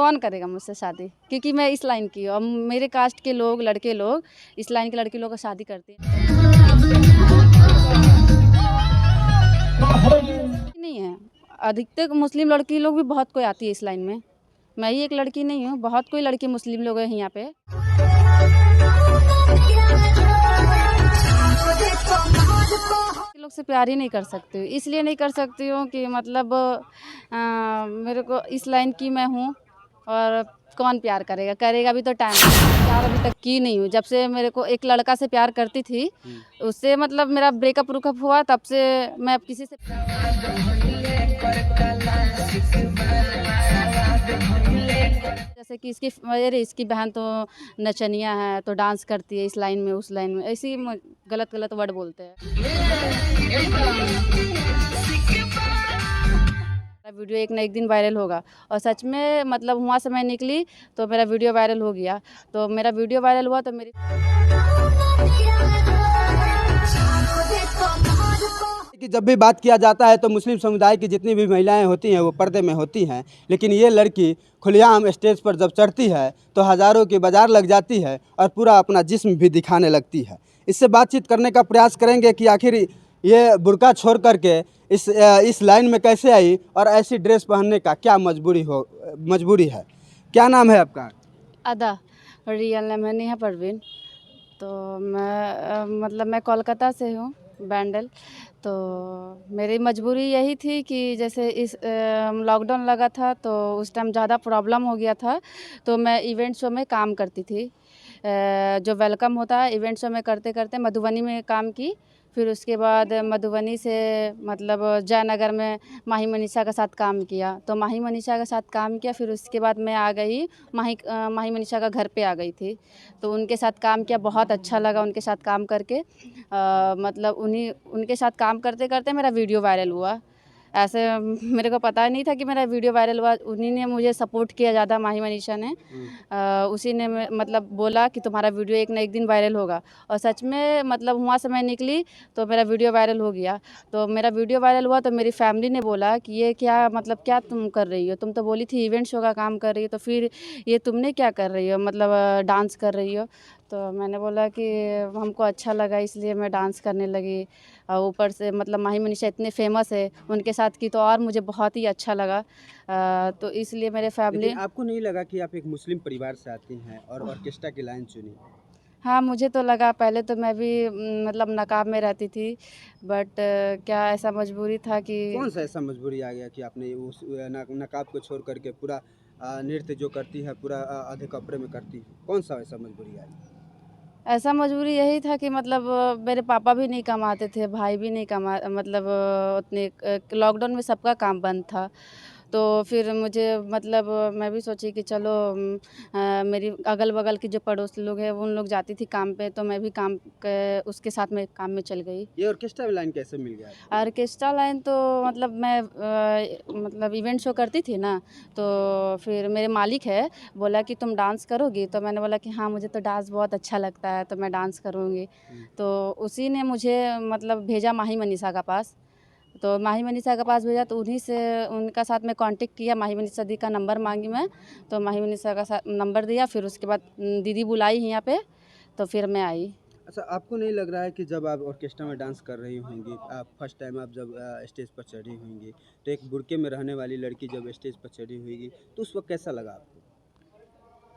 कौन करेगा मुझसे शादी, क्योंकि मैं इस लाइन की हूँ। अब मेरे कास्ट के लोग, लड़के लोग, इस लाइन के लड़के लोग का शादी करते हैं नहीं है। अधिकतर मुस्लिम लड़की लोग भी बहुत कोई आती है इस लाइन में। मैं ही एक लड़की नहीं हूँ, बहुत कोई लड़की मुस्लिम लोग हैं यहाँ पे। लोग से प्यार ही नहीं कर सकती हूँ, इसलिए नहीं कर सकती हूँ कि मतलब मेरे को इस लाइन की मैं हूँ, और कौन प्यार करेगा, करेगा भी तो टाइम। प्यार अभी तक की नहीं हूँ। जब से मेरे को एक लड़का से प्यार करती थी, उससे मतलब मेरा ब्रेकअप रुकअप हुआ, तब से मैं अब किसी से जैसे कि इसकी बहन तो नचनिया है, तो डांस करती है इस लाइन में उस लाइन में, ऐसी गलत गलत वर्ड बोलते हैं। वीडियो एक ना एक दिन वायरल होगा, और सच में मतलब वहाँ से मैं निकली तो मेरा वीडियो वायरल हो गया। तो मेरा वीडियो वायरल हुआ तो मेरी कि जब भी बात किया जाता है तो मुस्लिम समुदाय की जितनी भी महिलाएं होती हैं वो पर्दे में होती हैं, लेकिन ये लड़की खुलेआम स्टेज पर जब चढ़ती है तो हज़ारों की बाजार लग जाती है और पूरा अपना जिस्म भी दिखाने लगती है। इससे बातचीत करने का प्रयास करेंगे कि आखिर ये बुर्का छोड़ करके इस लाइन में कैसे आई और ऐसी ड्रेस पहनने का क्या मजबूरी है। क्या नाम है आपका? अदा, रियल नेम है नेहा परवीन। तो मैं मतलब मैं कोलकाता से हूँ, बैंडल। तो मेरी मजबूरी यही थी कि जैसे इस लॉकडाउन लगा था तो उस टाइम ज़्यादा प्रॉब्लम हो गया था, तो मैं इवेंट शो में काम करती थी। जो वेलकम होता है इवेंट शो में करते करते मधुबनी में काम की। फिर उसके बाद मधुबनी से मतलब जयनगर में माही मनीषा के साथ काम किया। तो माही मनीषा के साथ काम किया, फिर उसके बाद मैं आ गई माही मनीषा का घर पे आ गई थी। तो उनके साथ काम किया, बहुत अच्छा लगा उनके साथ काम करके। मतलब उनके साथ काम करते करते मेरा वीडियो वायरल हुआ। ऐसे मेरे को पता नहीं था कि मेरा वीडियो वायरल हुआ। उन्हीं ने मुझे सपोर्ट किया ज़्यादा, माही मनीषा ने। उसी ने मतलब बोला कि तुम्हारा वीडियो एक ना एक दिन वायरल होगा, और सच में मतलब वहाँ से मैं निकली तो मेरा वीडियो वायरल हो गया। तो मेरा वीडियो वायरल हुआ तो मेरी फैमिली ने बोला कि ये क्या मतलब क्या तुम कर रही हो, तुम तो बोली थी इवेंट शो का काम कर रही हो, तो फिर ये तुमने क्या कर रही हो, मतलब डांस कर रही हो। तो मैंने बोला कि हमको अच्छा लगा इसलिए मैं डांस करने लगी। और ऊपर से मतलब माही मनीषा इतने फेमस है, उनके साथ की तो और मुझे बहुत ही अच्छा लगा। तो इसलिए मेरे फैमिली। लेकिन आपको नहीं लगा कि आप एक मुस्लिम परिवार से आती हैं और ऑर्केस्ट्रा की लाइन चुनी? हाँ, मुझे तो लगा। पहले तो मैं भी मतलब नकाब में रहती थी, बट क्या ऐसा मजबूरी था कि कौन सा ऐसा मजबूरी आ गया कि आपने उस नकाब को छोड़ करके पूरा नृत्य जो करती है पूरा आधे कपड़े में करती है, कौन सा ऐसा मजबूरी आई? ऐसा मजबूरी यही था कि मतलब मेरे पापा भी नहीं कमाते थे, भाई भी नहीं मतलब उतने लॉकडाउन में सबका काम बंद था। तो फिर मुझे मतलब मैं भी सोची कि चलो मेरी अगल-बगल के जो पड़ोसी लोग हैं, वो उन लोग जाती थी काम पे, तो मैं भी उसके साथ में काम में चल गई। ये ऑर्केस्ट्रा लाइन कैसे मिल गया आपको? ऑर्केस्ट्रा लाइन तो मतलब मैं मतलब इवेंट शो करती थी ना, तो फिर मेरे मालिक है, बोला कि तुम डांस करोगी? तो मैंने बोला कि हाँ, मुझे तो डांस बहुत अच्छा लगता है, तो मैं डांस करूँगी। तो उसी ने मुझे मतलब भेजा माही मनीषा का पास। तो माही मनीषा के पास भेजा, तो उन्हीं से उनका साथ में कांटेक्ट किया। माही मनीषा दी का नंबर मांगी मैं, तो माही मनीषा का नंबर दिया। फिर उसके बाद दीदी बुलाई यहाँ पे, तो फिर मैं आई। अच्छा, आपको नहीं लग रहा है कि जब आप ऑर्केस्ट्रा में डांस कर रही होंगी, आप फर्स्ट टाइम आप जब स्टेज पर चढ़ी होंगी, तो एक बुर्के में रहने वाली लड़की जब स्टेज पर चढ़ी होगी, तो उस वक्त कैसा लगा आपको?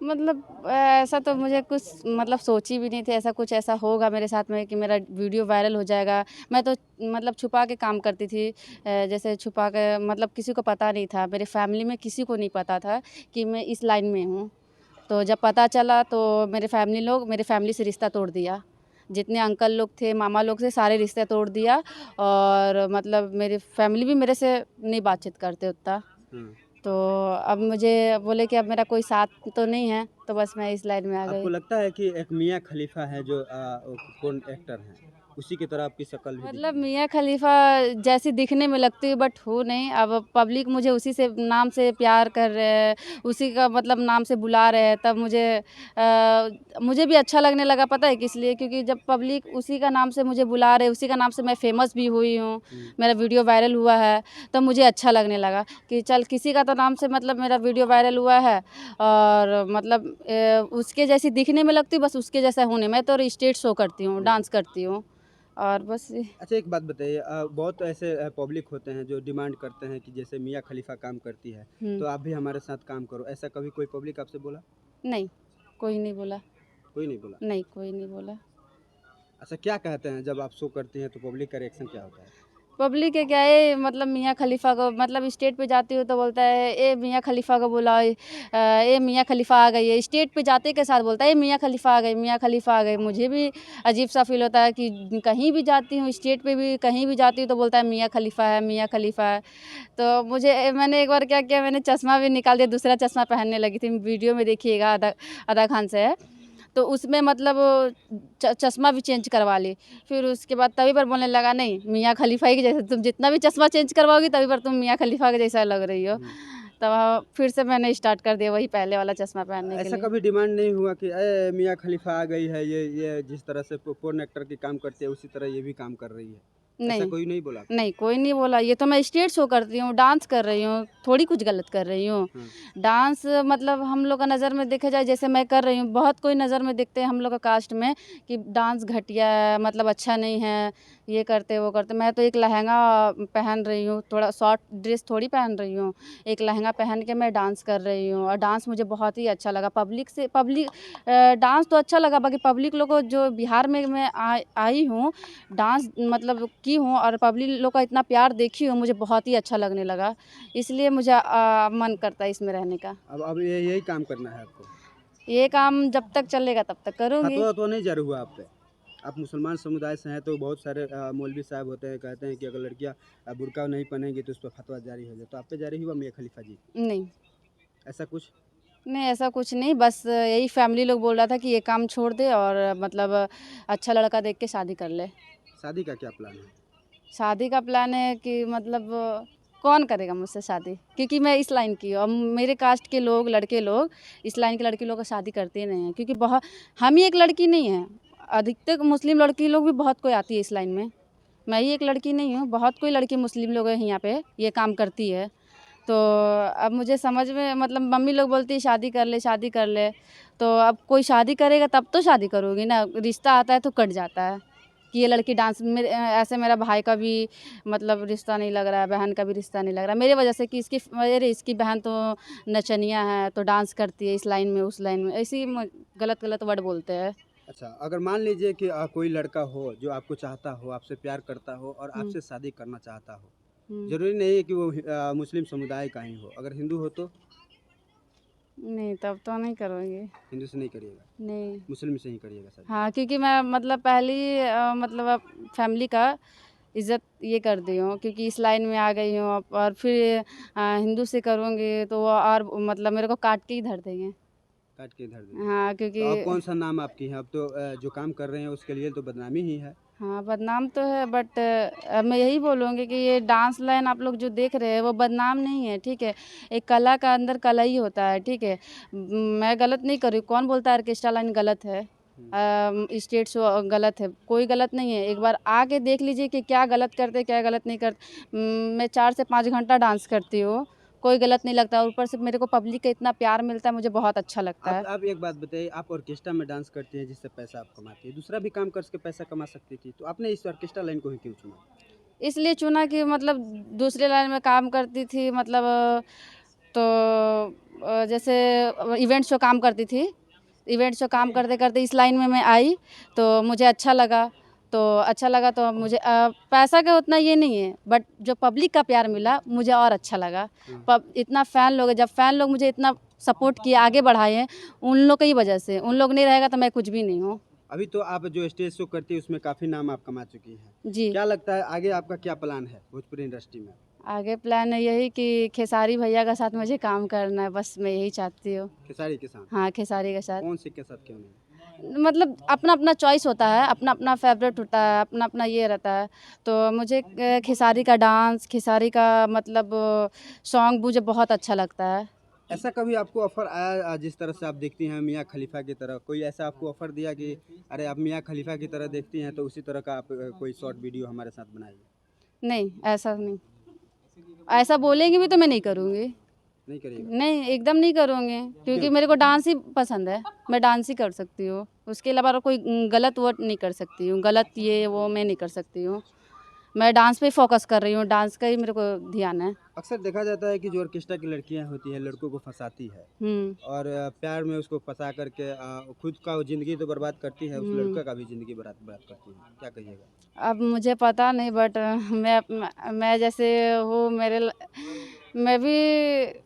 मतलब ऐसा तो मुझे कुछ मतलब सोची भी नहीं थी, ऐसा कुछ ऐसा होगा मेरे साथ में कि मेरा वीडियो वायरल हो जाएगा। मैं तो मतलब छुपा के काम करती थी। जैसे छुपा के मतलब किसी को पता नहीं था, मेरे फैमिली में किसी को नहीं पता था कि मैं इस लाइन में हूँ। तो जब पता चला तो मेरे फैमिली से रिश्ता तोड़ दिया। जितने अंकल लोग थे, मामा लोग थे, सारे रिश्ते तोड़ दिया। और मतलब मेरी फैमिली भी मेरे से नहीं बातचीत करते उतना। तो अब मुझे बोले कि अब मेरा कोई साथ तो नहीं है, तो बस मैं इस लाइन में आ आपको गई। लगता है कि एक मियाँ खलीफा है जो कौन एक्टर हैं? उसी की तरह आपकी शक्ल भी मतलब दिखती मियाँ खलीफा जैसी दिखने में लगती है बट हूँ नहीं। अब पब्लिक मुझे उसी से नाम से प्यार कर रहे हैं, उसी का मतलब नाम से बुला रहे हैं, तब मुझे भी अच्छा लगने लगा। पता है किस लिए? क्योंकि जब पब्लिक उसी का नाम से मुझे बुला रहे, उसी का नाम से मैं फेमस भी हुई हूँ, है। मेरा वीडियो वायरल हुआ है, तो मुझे अच्छा लगने लगा कि चल किसी का तो नाम से मतलब मेरा वीडियो वायरल हुआ है और मतलब उसके जैसी दिखने में लगती हूँ, बस उसके जैसा हूँ नहीं। मैं तो स्टेज शो करती हूँ, डांस करती हूँ और बस अच्छा एक बात बताइए, बहुत ऐसे पब्लिक होते हैं जो डिमांड करते हैं कि जैसे मियाँ खलीफा काम करती है तो आप भी हमारे साथ काम करो, ऐसा कभी कोई पब्लिक आपसे बोला? नहीं, कोई नहीं बोला। कोई नहीं बोला। नहीं, कोई नहीं बोला। अच्छा क्या कहते हैं जब आप शो करती हैं तो पब्लिक का रिएक्शन क्या होता है? पब्लिक है क्या है मतलब मियाँ खलीफा को मतलब स्टेज पे जाती हूँ तो बोलता है ए मियाँ खलीफा को बुलाओ, ए मियाँ खलीफा आ गई है। स्टेज पे जाते के साथ बोलता है ए मियाँ खलीफा आ गई, मियाँ खलीफा आ गई। मुझे भी अजीब सा फील होता है कि कहीं भी जाती हूँ, स्टेज पे भी कहीं भी जाती हूँ तो बोलता है मियाँ खलीफा है, मियाँ खलीफा है। तो मैंने एक बार क्या किया, मैंने चश्मा भी निकाल दिया, दूसरा चश्मा पहनने लगी थी। वीडियो में देखिएगा, अदा खान से है। तो उसमें मतलब चश्मा भी चेंज करवा ली। फिर उसके बाद तभी पर बोलने लगा नहीं मियाँ खलीफा ही के जैसे तुम जितना भी चश्मा चेंज करवाओगी तभी पर तुम मियाँ खलीफा के जैसा लग रही हो। तब फिर से मैंने स्टार्ट कर दिया वही पहले वाला चश्मा पहनने के ऐसा लिए। कभी डिमांड नहीं हुआ कि अरे मियाँ खलीफा आ गई है, ये जिस तरह से पोर्न एक्टर की काम करती है उसी तरह ये भी काम कर रही है, ऐसा नहीं, कोई नहीं बोला आपको? नहीं कोई नहीं बोला। ये तो मैं स्टेज शो करती हूँ, डांस कर रही हूँ, थोड़ी कुछ गलत कर रही हूँ। हाँ। डांस मतलब हम लोग का नज़र में देखा जाए जैसे मैं कर रही हूँ, बहुत कोई नज़र में देखते हैं हम लोग का कास्ट में कि डांस घटिया है, मतलब अच्छा नहीं है, ये करते वो करते। मैं तो एक लहंगा पहन रही हूँ, थोड़ा शॉर्ट ड्रेस थोड़ी पहन रही हूँ, एक लहंगा पहन के मैं डांस कर रही हूँ और डांस मुझे बहुत ही अच्छा लगा। पब्लिक डांस तो अच्छा लगा, बाकी पब्लिक लोग को जो बिहार में मैं आई हूँ, डांस मतलब की हूँ और पब्लिक लोग का इतना प्यार देखी हूँ, मुझे बहुत ही अच्छा लगने लगा। इसलिए मुझे मन करता है इसमें रहने का। अब ये यही काम करना है आपको? ये काम जब तक चलेगा तब तक करूँगी। फतवा तो नहीं जारी हुआ आप पे? आप मुसलमान समुदाय से हैं तो बहुत सारे मौलवी साहब होते हैं, कहते हैं कि अगर लड़कियां बुर्का नहीं पहनेंगी तो उस पर फतवा जारी हो जाए, तो आप पे जारी हुआ मियाँ खलीफा जी? नहीं, ऐसा कुछ? नहीं ऐसा कुछ नहीं, बस यही फैमिली लोग बोल रहा था कि ये काम छोड़ दे और मतलब अच्छा लड़का देख के शादी कर ले। शादी का क्या प्लान है? शादी का प्लान है कि मतलब कौन करेगा मुझसे शादी, क्योंकि मैं इस लाइन की हूँ और मेरे कास्ट के लोग लड़के लोग इस लाइन के लड़के लोग का शादी करते ही नहीं हैं, क्योंकि बहुत हम ही एक लड़की नहीं है, अधिकतर मुस्लिम लड़की लोग भी बहुत कोई आती है इस लाइन में। मैं ही एक लड़की नहीं हूँ, बहुत कोई लड़की मुस्लिम लोग हैं यहाँ पे ये काम करती है। तो अब मुझे समझ में मतलब मम्मी लोग बोलती है शादी कर ले, शादी कर ले। तो अब कोई शादी करेगा तब तो शादी करोगी ना, रिश्ता आता है तो कट जाता है कि ये लड़की डांस में ऐसे मेरा भाई का भी मतलब रिश्ता नहीं लग रहा है, बहन का भी रिश्ता नहीं लग रहा मेरे वजह से कि इसकी बहन तो नचनिया है, तो डांस करती है इस लाइन में उस लाइन में, ऐसी गलत गलत वर्ड बोलते हैं। अच्छा अगर मान लीजिए कि कोई लड़का हो जो आपको चाहता हो, आपसे प्यार करता हो और हम्म, आपसे शादी करना चाहता हो, हम्म। जरूरी नहीं है कि वो मुस्लिम समुदाय का ही हो, अगर हिंदू हो तो? नहीं तब तो नहीं करूँगी। हिंदू से नहीं करिएगा, नहीं। मुस्लिम से ही करिएगा शादी? हाँ, क्योंकि मैं मतलब पहले ही मतलब फैमिली का इज़्ज़त ये कर दी हूँ, क्योंकि इस लाइन में आ गई हूँ और फिर हिंदू से करूँगी तो वो और मतलब मेरे को काट के ही धर देंगे। काट के धर देंगे। हाँ, तो अब क्योंकि कौन सा नाम आपकी है? अब तो जो काम कर रहे हैं उसके लिए तो बदनामी ही है। हाँ, बदनाम तो है बट मैं यही बोलूँगी कि ये डांस लाइन आप लोग जो देख रहे हैं वो बदनाम नहीं है, ठीक है? एक कला का अंदर कला ही होता है, ठीक है? मैं गलत नहीं कर रही हूँ, कौन बोलता है ऑर्केस्ट्रा लाइन गलत है? स्टेज शो गलत है, कोई गलत नहीं है। एक बार आके देख लीजिए कि क्या गलत करते, क्या गलत नहीं करते। मैं 4 से 5 घंटा डांस करती हूँ, कोई गलत नहीं लगता और ऊपर से मेरे को पब्लिक का इतना प्यार मिलता है, मुझे बहुत अच्छा लगता है। आप एक बात बताइए, आप ऑर्केस्ट्रा में डांस करती हैं जिससे पैसा आप कमाती हैं, दूसरा भी काम करके पैसा कमा सकती थी, तो आपने इस ऑर्केस्ट्रा लाइन को ही क्यों चुना? इसलिए चुना कि मतलब दूसरे लाइन में काम करती थी मतलब तो जैसे इवेंट शो काम करती थी, इवेंट शो काम करते करते इस लाइन में मैं आई तो मुझे अच्छा लगा तो मुझे पैसा का उतना ये नहीं है बट जो पब्लिक का प्यार मिला मुझे और अच्छा लगा। इतना फ़ैन लोग है, जब फ़ैन लोग मुझे इतना सपोर्ट किए आगे बढ़ाए हैं उन लोग की ही वजह से, उन लोग नहीं रहेगा तो मैं कुछ भी नहीं हूँ। अभी तो आप जो स्टेज शो करती है उसमें काफ़ी नाम आप कमा चुकी हैं, जी। क्या लगता है आगे आपका क्या प्लान है भोजपुरी इंडस्ट्री में? आगे प्लान है यही कि खेसारी भैया का साथ मुझे काम करना है, बस मैं यही चाहती हूँ। खेसारी के साथ? हाँ, खेसारी के साथ। कौन से के साथ क्यों नहीं? मतलब अपना अपना चॉइस होता है, अपना अपना फेवरेट होता है, अपना अपना ये रहता है। तो मुझे खेसारी का डांस, खेसारी का मतलब सॉन्ग मुझे बहुत अच्छा लगता है। ऐसा कभी आपको ऑफर आया जिस तरह से आप देखती हैं मियाँ खलीफा की तरह, कोई ऐसा आपको ऑफर दिया कि अरे आप मियाँ खलीफा की तरह देखती हैं तो उसी तरह का आप कोई शॉर्ट वीडियो हमारे साथ बनाइए? नहीं, ऐसा नहीं। ऐसा बोलेंगे भी तो मैं नहीं करूँगी। नहीं करिएगा? नहीं, एकदम नहीं करूँगी, क्योंकि मेरे को डांस ही पसंद है। मैं डांस ही कर सकती हूँ। उसके अलावा और कोई गलत वर्ड नहीं कर सकती हूँ। गलत ये वो मैं नहीं कर सकती हूँ। मैं डांस पे फ़ोकस कर रही हूँ, डांस का ही मेरे को ध्यान है। अक्सर देखा जाता है कि जो ऑर्केस्ट्रा की लड़कियां होती हैं लड़कों को फंसाती है हुँ। और प्यार में उसको फंसा करके खुद का वो ज़िंदगी तो बर्बाद करती है, उस हुँ। लड़का का भी ज़िंदगी बर्बाद करती है, क्या कहिएगा? अब मुझे पता नहीं, बट मैं जैसे हूँ मैं भी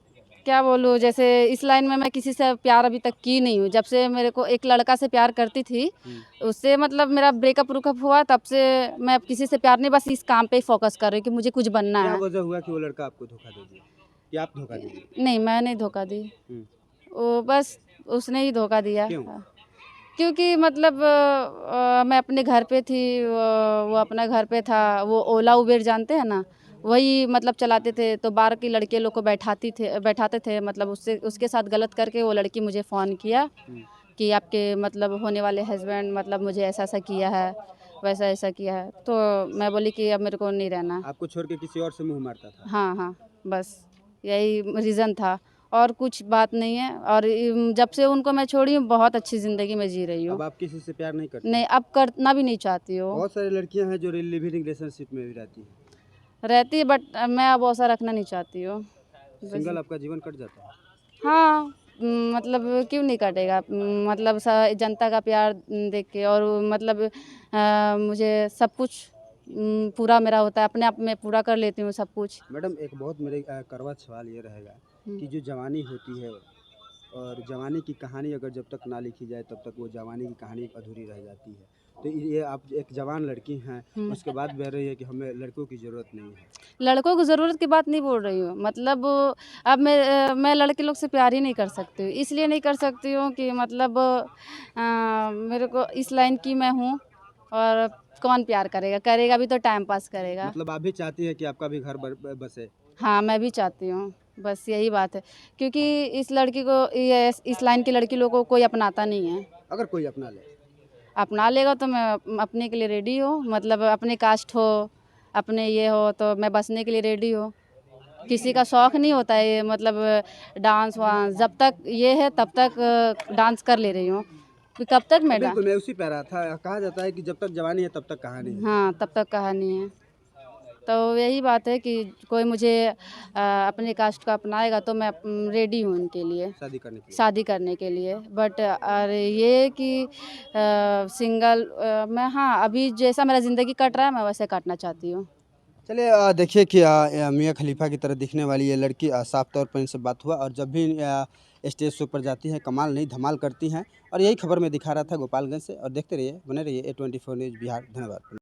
क्या बोलूँ, जैसे इस लाइन में मैं किसी से प्यार अभी तक की नहीं हूँ। जब से मेरे को एक लड़का से प्यार करती थी, उससे मतलब मेरा ब्रेकअप वुकअप हुआ, तब से मैं अब किसी से प्यार नहीं, बस इस काम पे ही फ़ोकस कर रही हूँ कि मुझे कुछ बनना क्या है। वजह हुआ कि वो लड़का आपको धोखा दे दिया कि आप धोखा दे दिए? नहीं, मैं नहीं धोखा दी। हुँ, वो बस उसने ही धोखा दिया। क्यों? क्योंकि मतलब मैं अपने घर पे थी, वो अपना घर पे था। वो ओला उबेर जानते हैं ना, वही मतलब चलाते थे। तो बाहर की लड़के लोग को बैठाते थे, मतलब उसके साथ गलत करके वो लड़की मुझे फ़ोन किया हुँ, कि आपके मतलब होने वाले हस्बैंड मतलब मुझे ऐसा ऐसा किया है, वैसा ऐसा किया है। तो मैं बोली कि अब मेरे को नहीं रहना। आपको छोड़ के किसी और से मुँह मारता था? हाँ, हाँ, बस यही रीज़न था, और कुछ बात नहीं है। और जब से उनको मैं छोड़ी हूँ, बहुत अच्छी ज़िंदगी में जी रही हूँ। अब आप किसी से प्यार नहीं करती? नहीं, अब करना भी नहीं चाहती हूँ। बहुत सारी लड़कियां हैं जो लिविंग रिलेशनशिप में भी रहती हैं, रहती है, बट मैं अब वैसा रखना नहीं चाहती हूँ। बस। सिंगल आपका जीवन कट जाता है? हाँ, मतलब क्यों नहीं कटेगा? मतलब जनता का प्यार देख के, और मतलब मुझे सब कुछ पूरा मेरा होता है, अपने आप में पूरा कर लेती हूँ सब कुछ। मैडम एक बहुत मेरे कड़वा सवाल ये रहेगा हुँ। कि जो जवानी होती है और जवानी की कहानी अगर जब तक ना लिखी जाए तब तक वो जवानी की कहानी अधूरी रह जाती है। तो ये आप एक जवान लड़की हैं, हुँ। उसके बाद कह रही है कि हमें लड़कों की ज़रूरत नहीं है। लड़कों को ज़रूरत की बात नहीं बोल रही हूँ। मतलब अब मैं लड़के लोग से प्यार ही नहीं कर सकती हूँ। इसलिए नहीं कर सकती हूँ कि मतलब मेरे को इस लाइन की मैं हूँ, और कौन प्यार करेगा? करेगा भी तो टाइम पास करेगा। मतलब आप भी चाहती हैं कि आपका भी घर बसे? हाँ, मैं भी चाहती हूँ। बस यही बात है। क्योंकि इस लड़की को, ये इस लाइन की लड़की लोगों को कोई अपनाता नहीं है। अगर कोई अपना ले? अपना लेगा तो मैं अपने के लिए रेडी हूँ। मतलब अपने कास्ट हो, अपने ये हो, तो मैं बसने के लिए रेडी हूँ। किसी का शौक नहीं होता है ये, मतलब डांस वांस, जब तक ये है तब तक डांस कर ले रही हूँ। फिर कब तक मैं बिल्कुल, मैं उसी पे आ रहा था। कहा जाता है कि जब तक जवानी है तब तक कहानी है। हाँ, तब तक कहानी है। तो यही बात है कि कोई मुझे अपने कास्ट का अपनाएगा तो मैं रेडी हूँ उनके लिए, शादी करने के लिए। शादी करने के लिए। बट अरे ये कि सिंगल मैं, हाँ, अभी जैसा मेरा ज़िंदगी कट रहा है मैं वैसे काटना चाहती हूँ। चलिए देखिए कि मियाँ खलीफा की तरह दिखने वाली ये लड़की साफ तौर पर इनसे बात हुआ और जब भी स्टेज शो पर जाती हैं कमाल नहीं धमाल करती हैं और यही खबर मैं दिखा रहा था गोपालगंज से और देखते रहिए बने रहिए A24 न्यूज़ बिहार। धन्यवाद।